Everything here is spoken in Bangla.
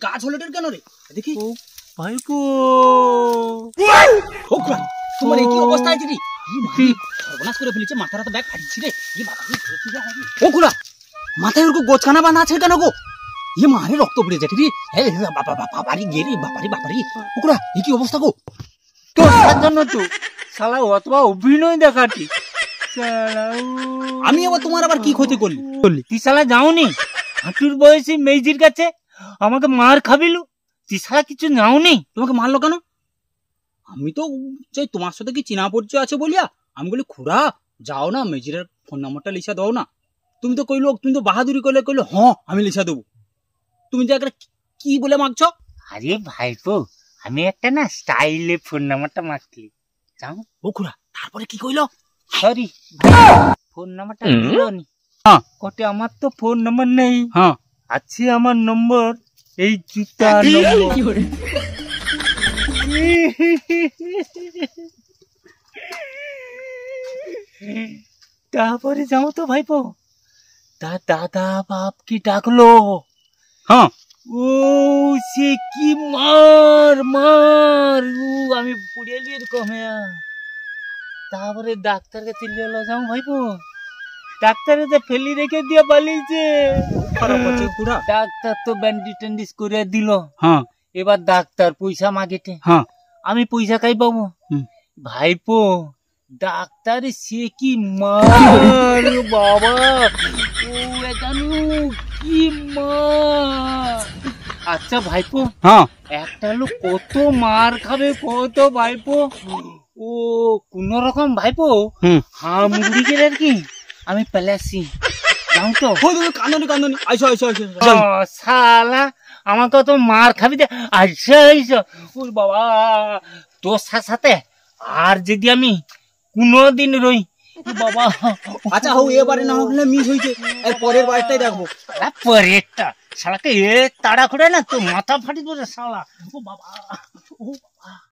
কাজ হলো কেন রে? দেখি ভাইপো তোমার এই কি অবস্থা আছে রে? সর্বনাশ করে ফেলেছে, মাথাটা তো ব্যাগ ফাটছি রে। ও খুড়া, মাথায় ওরকম গোছখানা বাঁধা আছে কেন গো? ইয়ে মারে রক্ত পড়ে যাচ্ছে রে। বাবারি গেরি, বাবারি। ও খুড়া, এই কি অবস্থা গো? তোর জন্য তো শালা অথবা অভিনয় দেখাটি। আমি তোমার আবার কি ক্ষতি করলি? তুই শালা যাওনি হাঁটুর বয়সী মেজির কাছে আমাকে মার খাবিলু? তুই শালা কিছু যাওনি? তোমাকে মারলো কেন? আমি তো চাই তোমার সাথে কি চিনা পরিচয় আছে বলিয়া আমি বলি খুড়া যাও না, মেজিরের ফোন নাম্বারটা লিখা দাও না। তুমি তো কইলো, তুমি তো বাহাদুরি কইলো হ্যাঁ আমি লিখা দেবো। তুমি যে কি বলে মাগছ? আরে ভাইপো, আমি একটা না স্টাইলে ফোন নাম্বারটা মাগলি। যাও। ও খুড়া, তারপরে কি কইলো? সরি, ফোন নাম্বারটা দিলনি। ওটা আমার তো ফোন নাম্বার নেই। হ্যাঁ আছে আমার নম্বর, এই জুতা নম্বর। তারপরে যাও তো ভাইপো, তা দাদা বাপ কি ডাকলো। হ্যাঁ ও সে কি মার মার, আমি পুড়িয়ে এরকম। তারপরে ডাক্তার কাছে নিয়ে যাও ভাইপো, ডাক্তারে তো ফেলি রেখে দিয়ে পালিয়েছে। ডাক্তার তো ব্যান্ডেজ ট্যান্ডেজ করে দিল। হ্যাঁ এবার ডাক্তার পয়সা মাগেটে। হ্যাঁ আমি পয়সা খাই পাবো? ভাইপো ডাক্তার সে কি মার বাবা, ও এখানে কি মার। আচ্ছা ভাইপো, হ্যাঁ একটা লোক কত মার খাবে কত ভাইপো? ও কোন রকম ভাইপো হ্যাঁ মুড়ি গেলে আর কি আমি পেলাসি। যাও তো। কান্দনি আইসো শালা আমাকে তো মার খাবি দে। আইসো আইসো। ওর বাবা, তোর সাথে আর যদি আমি কোনদিন রই বাবা। আচ্ছা হোক, এবারে না হলে মিস হয়েছে, এর পরের বারটাই দেখবো। পরেরটা শালাকে এ তাড়া করে না তো মাথা ফাটি দেবে শালা। ও বাবা, ও বাবা।